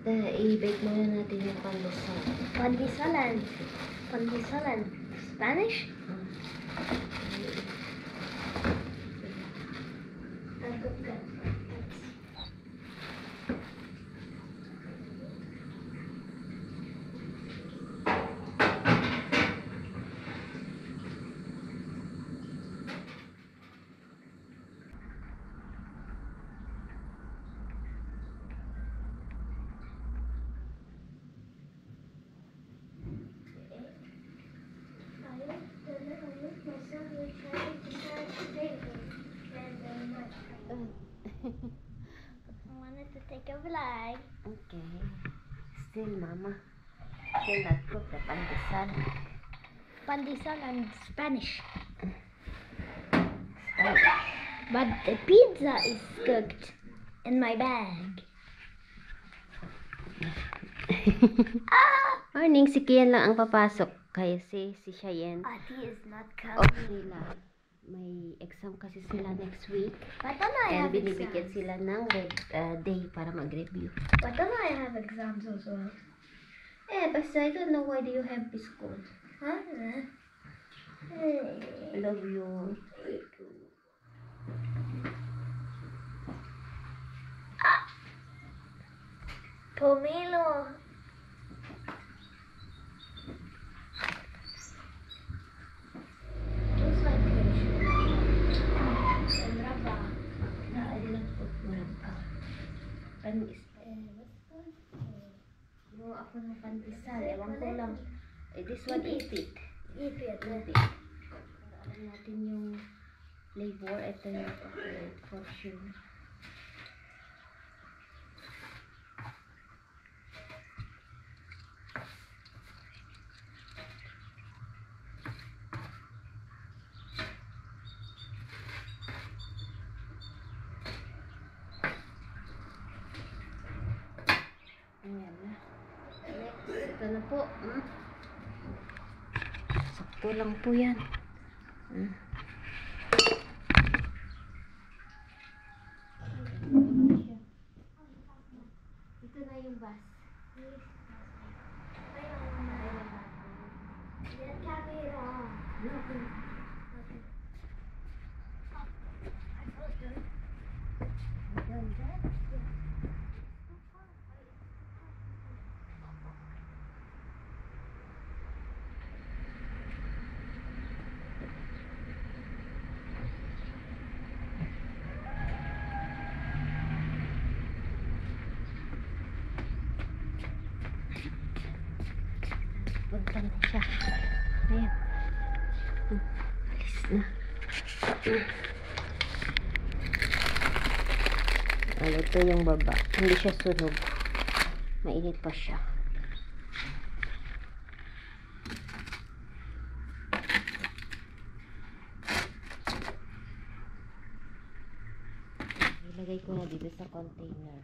I-bake muna natin yung pandesal. Pandesal and Spanish? I wanted to take a vlog. Okay. Still, Mama. Still not cook the pandesal. Pandesal and Spanish. Spanish. But the pizza is cooked in my bag. Morning, si Kian lang ang papasok. Kaya si Cheyenne. Ati is not Off coming. nila. May exam kasi sila next week. But then I And have binibigyan exams. sila ng day para mag-review. But then I have exams as well. Basta I don't know why do you have this school. Huh? I love you. Pomelo. What's my picture? And raba. No, I didn't put murabba. Panis. Gumawa ako ng pandesal. Ewan ko lang. This one is it. Eat it. Para alam natin yung flavor. Ito yung chocolate for sure. Ayan na. Next, ito na po. Sakto lang po yan. Ito na yung bus. Get camera. Punta na siya. Ayan. Alis na. Ito yung baba. Hindi siya sunog. Mainit pa siya. Ilagay ko na dito sa container.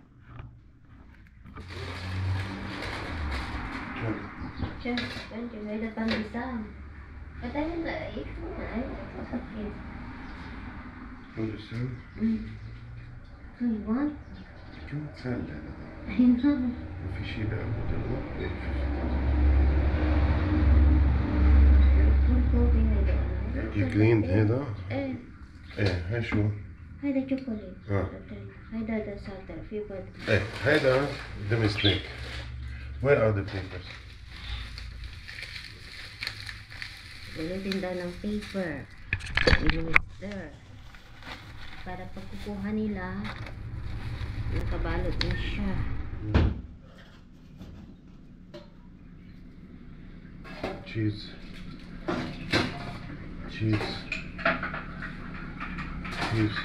Just, thank you. May pandesal. But I didn't eat one. Pandesal? So you want? كم تسلى هذا؟ I know. ما في شيء بعمود الوقت. Full coating na doon. يكلين هذا؟ Eh, هاي شو؟ هيدا chocolate. هيدا the salted flavored. هيدا the mistake. Where are the papers? Gulutin daw ng paper. Minister. Para pagkukuha nila, nakabalot na siya. Cheese. Cheese. Cheese.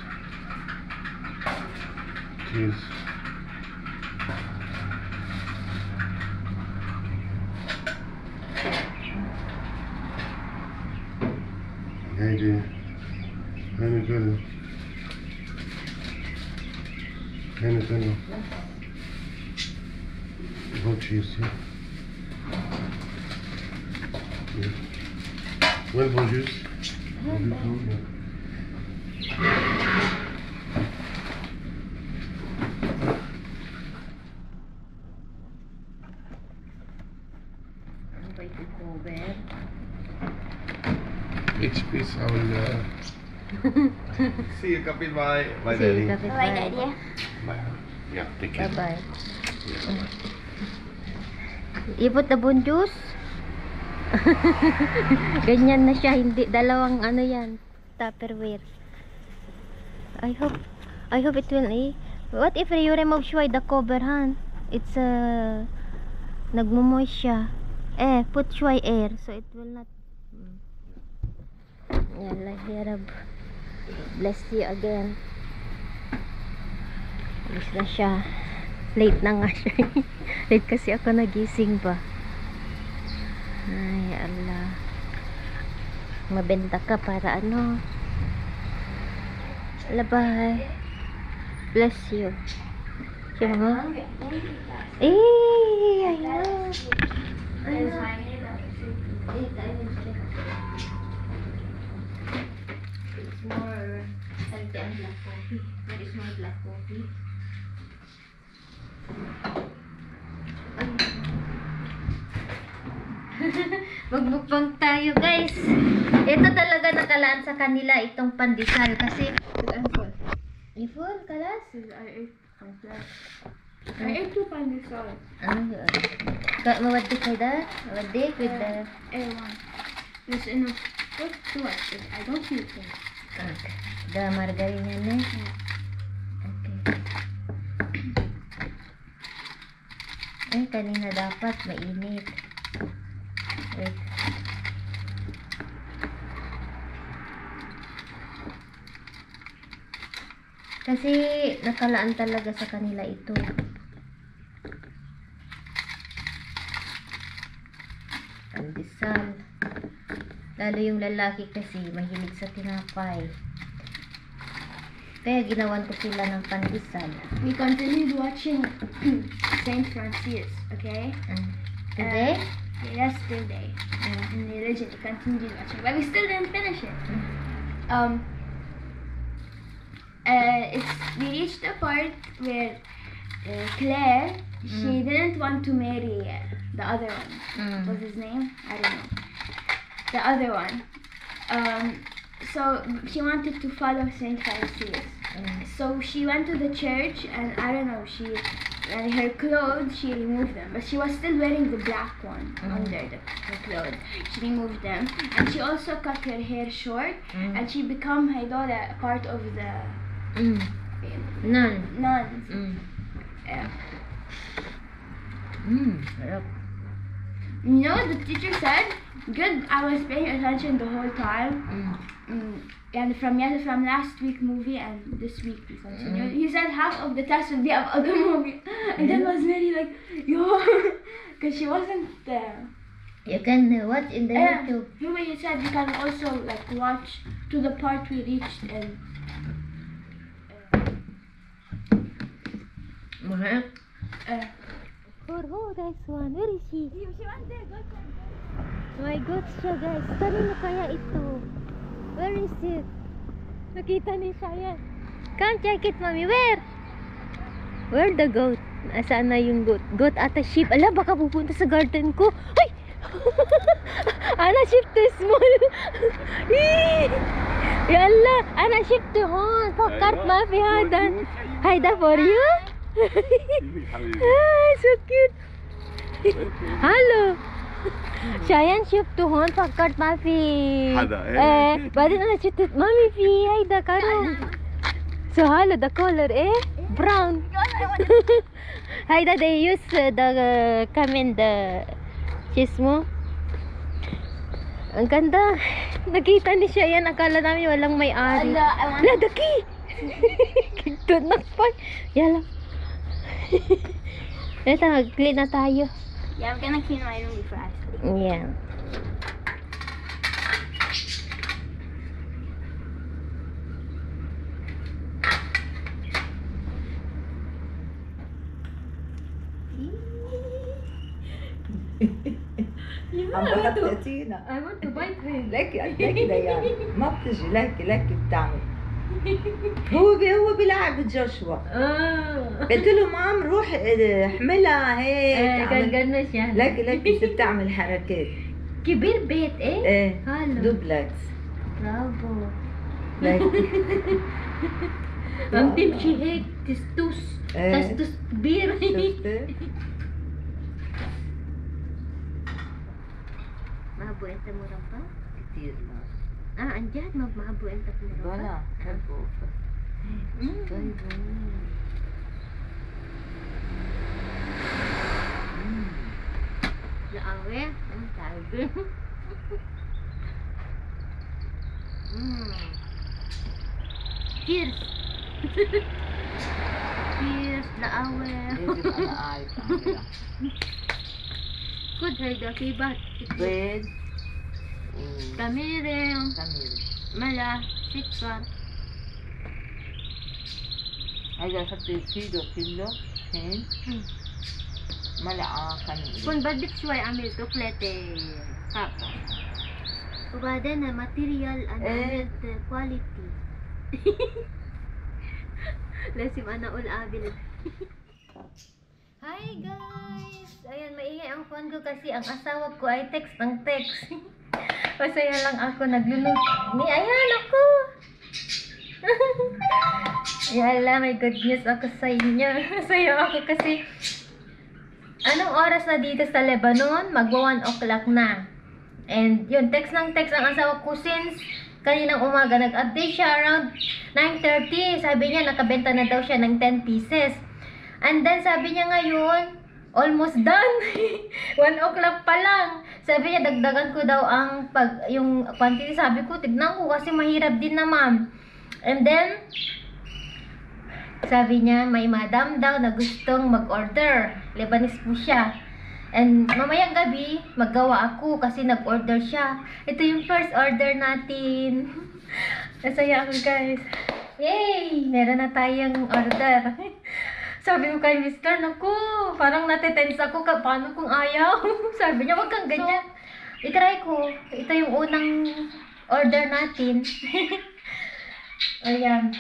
Cheese. هيدي هاني كله هاني كله هو تشيز وين بوجيس؟ cover. Which piece I will see you kapit my See, daddy. kapit Bye, bahay. Daddy. Bye. Yeah, take care. Bye-bye. Yeah, bye. You put the bone juice? Ganyan na siya, hindi dalawang ano yan, Tupperware. I hope it will What if you remove shway the cover, han? It's nagmo-moist siya. Put shway air so it will not. Yalla, hirab. Bless you again. Alis na siya. Late na nga siya. Late kasi ako nagising pa. Ay, Allah. Mabenta ka para ano. Bye. Bless you. Siya mga. I know. It's more healthy and black coffee. There is more black coffee. Magbukbang tayo, guys. Ito talaga nakalaan sa kanila itong pandesal kasi full kalas. I ate 2 pandesal. Mawaddik with the with the A1. There's enough. What do I think? I don't feel it. the margarine yan eh. Okay. Kanina dapat mainit. Wait. Kasi nakalaan talaga sa kanila ito. Pandesal. Lalo yung lalaki kasi mahilig sa tinapay. Kaya ginawan ko sila ng pandesal. We continued watching Saint Francis, okay? Today? Yesterday. In the religion, we continued watching, but we still didn't finish it. We reached a part where Claire, she didn't want to marry the other one. What's his name? I don't know. The other one. So she wanted to follow Saint Francis. So she went to the church, and I don't know, her clothes, she removed them, but she was still wearing the black one under the clothes. She removed them, and she also cut her hair short, and she become a part of the None. nuns. Harap. You know what the teacher said? Good, I was paying attention the whole time. And from last week movie and this week we continued. He said half of the test will be about the movie, and then was very like, yo, because she wasn't there. You can watch in the YouTube. He said you can also like watch to the part we reached and. Mahal. Guys, one. Where is she? She went there. Go check. My God siya, guys. Kanino kaya ito? Where is it? Nakita ni Shayan. Come check it, mommy. Where? Where the goat? Asaan na yung goat? Goat ata sheep. Ala, baka pupunta sa garden ko. Ay! Ana sheep too small. Yalla, Ana sheep too hon. Pakart mafi hadan. Haida for you? Ah, so cute. Hello. Shayan sheep to hon pakart mafi. Badin ana sheep to mommy fi haida karo. So hello, the color brown. Haida they use the come in the cheese mo. Ang ganda. Nakita ni Shayan, akala namin walang may-ari. Ala, daki! Doon nakpan. Yala. Ito, mag-clean na tayo. Yeah, I'm gonna clean my room before I sleep. Yeah. I want to bite him. Lekker, lekker dat ja. Mapte ze lekker, lekker tang. هو بيلعب جوشوا. قلت له مام روح احملها هيك. كان قرنا siya. لك بتعمل حركات. كبير بيت ايه؟ ايه هلا. دوبلكس. برافو. لك عم تمشي هيك تستوس. تستوس كبير. شفتي؟ Mahabo ente murabba? كثير ما. عن جد mahabo ente murabba? ولا بحبه. Laawe, ang tabi. Cheers. Cheers, laawe. Good hayda kibat. بيض Kamire, وخميرة. mala, sikar. هذا حطي كيلو هين ملعقة خميرة. Kung badik suway amil to plete kapo. Kubada na material and amil quality. Lasim ana ul abil. Hi guys! Ayan, maingay ang phone ko kasi ang asawa ko ay text ng text. Masaya lang ako nagluluto. Ayan ako! Yala, may good news ako sa inyo. Masaya ako kasi anong oras na dito sa Lebanon? Magwa 1 o'clock na. And yun, text ng text ang asawa ko since kaninang umaga. Nag-update siya around 9:30. Sabi niya, nakabenta na daw siya ng 10 pieces. And then sabi niya ngayon, almost done. 1 o'clock pa lang. Sabi niya, dagdagan ko daw ang yung quantity. Sabi ko, tignan ko kasi mahirap din naman. And then, sabi niya, may madam daw na gustong mag-order. Lebanese po siya. And mamayang gabi, maggawa ako kasi nag-order siya. Ito yung first order natin. Masaya ako guys. Yay! Meron na tayong order. Sabi ko kay Mr. Naku, parang natitense ako. Paano kung ayaw? Sabi niya, wag kang ganyan. I-try ko. Ito yung unang order natin. Ayan.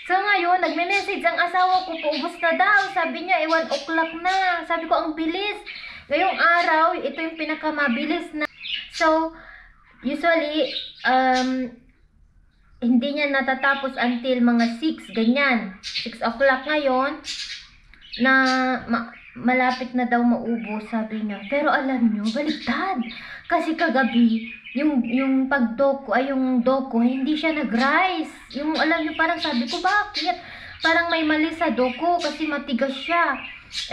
So ngayon, nagme-message ang asawa ko, paubos na daw. Sabi niya, 1 o'clock na. Sabi ko, ang bilis. Ngayong araw, ito yung pinakamabilis na. So, usually, hindi niya natatapos until mga 6, ganyan. 6 o'clock ngayon, na malapit na daw maubos, sabi niya. Pero alam niyo, baliktad. Kasi kagabi, yung pagdoko, ay yung doko, hindi siya nag-rise. Yung alam niyo, parang sabi ko, bakit? Parang may mali sa doko kasi matigas siya.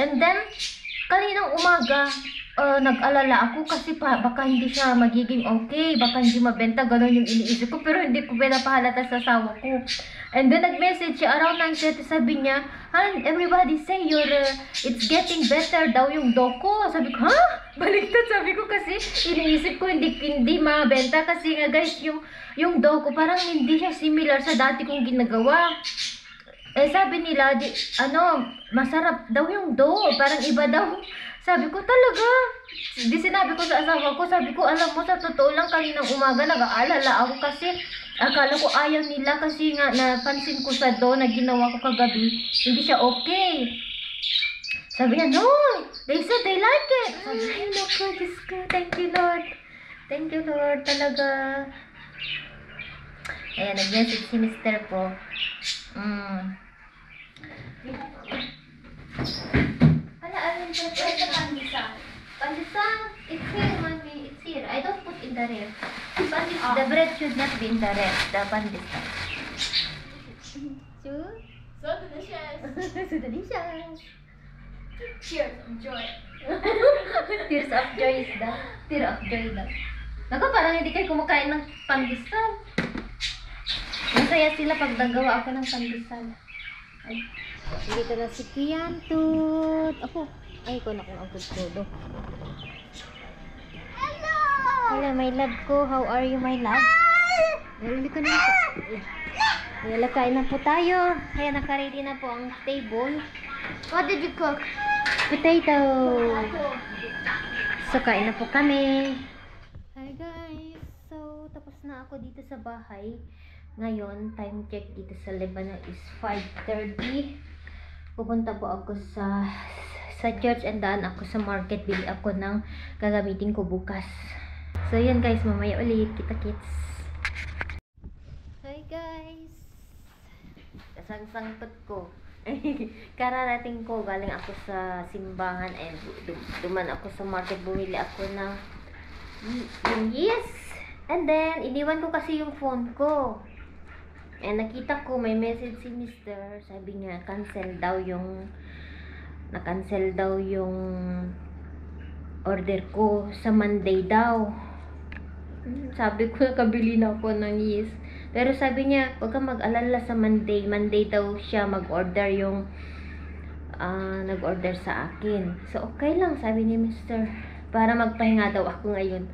And then, kaninang umaga, nag-alala ako kasi baka hindi siya magiging okay, baka hindi mabenta, gano'n yung iniisip ko, pero hindi ko pinapahalata sa asawa ko. And then nag-message siya around 9:30, sabi niya, Han, everybody say it's getting better daw yung doko. Sabi ko, ha? Baliktad, sabi ko kasi iniisip ko hindi mabenta kasi nga guys, yung doko parang hindi siya similar sa dati kong ginagawa. Eh sabi nila, masarap daw yung dough, parang iba daw. Sabi ko, talaga? Di sinabi ko sa asawa ko, sabi ko, alam mo, sa totoo lang, kaninang umaga, nag-aalala ako kasi akala ko ayaw nila kasi nga napansin ko sa dough na ginawa ko kagabi, hindi siya okay. Sabi niya, no, they said they like it. Sabi niya, ay, naku, Diyos ko, thank you, Lord. Thank you, Lord, talaga. Ayan, nag-message si Mr. po. Alin po ito pandesal. Pandesal, it's here, mommy. It's here. I don't put in the ref. The bread should not be in the ref. The pandesal. So delicious. So delicious. Cheers of joy. Tears of joy is that. Tear of joy daw. Naku, parang hindi kayo kumakain ng pandesal. Masaya sila pag nagawa ako ng pandesal. Ay. Dito na si Kiantut. Ako. Ay, ko na kung ang todo. Hello! Hello, my love ko. How are you, my love? Nalili ko na po. Ayan, kain na po tayo. Ayan, nakaready na po ang table. What did you cook? Potato. So, kain na po kami. Hi guys. So, tapos na ako dito sa bahay. Ngayon, time check dito sa Lebanon is 5:30. Pupunta po ako sa church and daan ako sa market. Bili ako ng gagamitin ko bukas. So, yun guys. Mamaya ulit. Kita-kits. Hi guys. Kasang-sangtot ko. Kararating ko. Galing ako sa simbahan and duman ako sa market. Bumili ako ng yung yes. And then, iniwan ko kasi yung phone ko. And nakita ko may message si Mr. Sabi niya, na-cancel daw yung order ko sa Monday daw. Sabi ko, nakabili na ako ng yes. Pero sabi niya, huwag kang mag-alala sa Monday. Monday daw siya mag-order yung nag-order sa akin. So, okay lang, sabi ni Mr. Para magpahinga daw ako ngayon.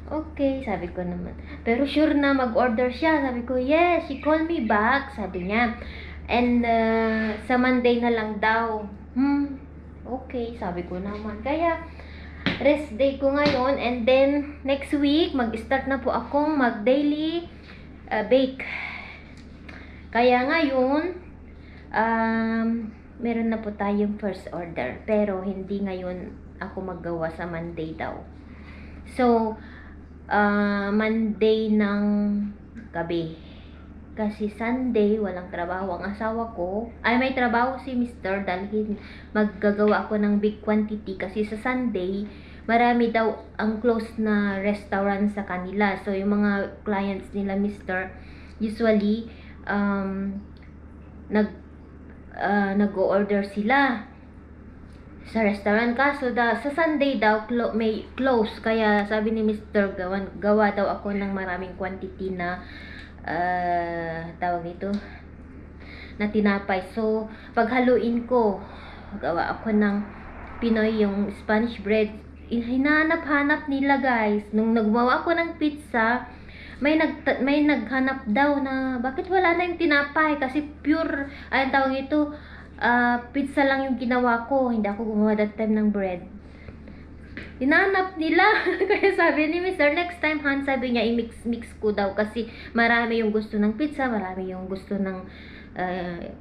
Okay, sabi ko naman. Pero sure na mag-order siya. Sabi ko, yes, she called me back, sabi niya. And sa Monday na lang daw. Okay, sabi ko naman. Kaya, rest day ko ngayon. And then, next week, mag-start na po akong mag-daily bake. Kaya ngayon, meron na po tayong first order. Pero, hindi ngayon ako maggawa sa Monday daw. So, Monday ng gabi. Kasi Sunday, walang trabaho ang asawa ko. Ay, may trabaho si Mr. Dahil maggagawa ako ng big quantity. Kasi sa Sunday, marami daw ang close na restaurant sa kanila. So, yung mga clients nila, Mr. usually, nag-order sila sa restaurant. Kaso sa Sunday daw may close, kaya sabi ni Mr. gawa daw ako ng maraming quantity na tawag nito na tinapay. So paghaluin ko, gawa ako ng Pinoy, yung Spanish bread. Hinanap-hanap nila guys. Nung nagmawa ako ng pizza, may naghanap daw na bakit wala na yung tinapay, kasi pure ay tawag ito, pizza lang yung ginawa ko. Hindi ako gumawa that time ng bread. Hinanap nila. Kaya sabi ni Mr. next time, Han, sabi niya, i-mix ko daw. Kasi marami yung gusto ng pizza, marami yung gusto ng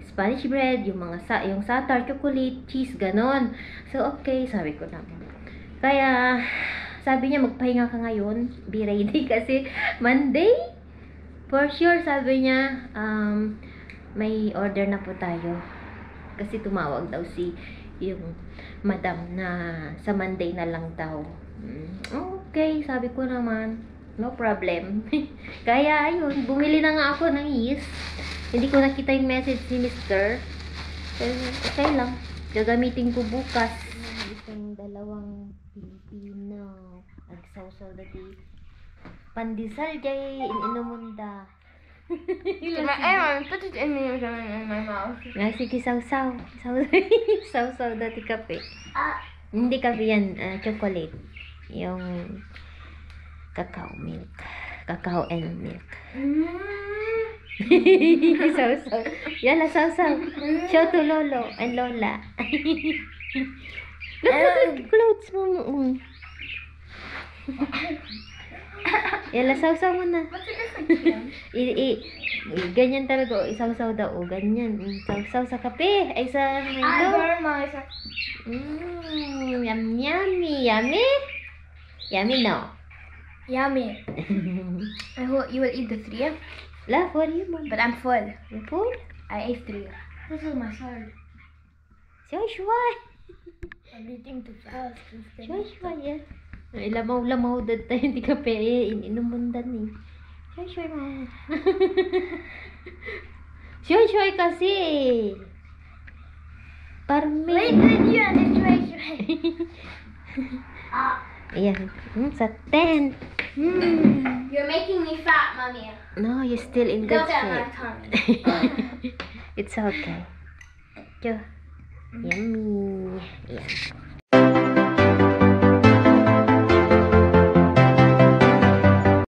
Spanish bread, yung yung satar, chocolate, cheese, ganon. So, okay, sabi ko naman. Kaya, sabi niya, magpahinga ka ngayon. Be ready kasi Monday, for sure, sabi niya, may order na po tayo. Kasi tumawag daw yung madam na sa Monday na lang daw. Okay, sabi ko naman, no problem. Kaya ayun, bumili na nga ako ng yeast. Hindi ko nakita yung message ni Mr. Pero okay lang, gagamitin ko bukas. Itong dalawang Pilipino agsawsaw dati pandesal jay inumunda. Put it in my mouth. Sige, saw-saw. Saw-saw dati kape. Hindi kape yan, chocolate. Yung cacao milk. Cacao and milk. Saw-saw. Yala, saw-saw. Show to Lolo and Lola. Look at the clothes mo. Yala, saw-saw mo na. What's the difference? Ganyan talaga. Isaw-saw daw. Ganyan. Saw-saw sa kape. Ay, sa mango. Yummy. Yummy? Yummy, no? Yummy. I hope you will eat the 3. La, for you, mom. But I'm full. You full? I ate 3. This is my sword. Joshua. I'm eating too fast. Joshua, yeah. Ay, lamaw-lamaw dad tayo. Hindi kape. Inumundan eh. Joshua, ma. Joshua kasi. Parme. Wait, you and Joshua. Ayan. Sa tent. You're making me fat, Mommy. No, you're still in good Look at my shape. tummy. It's okay. Yummy. Ayan.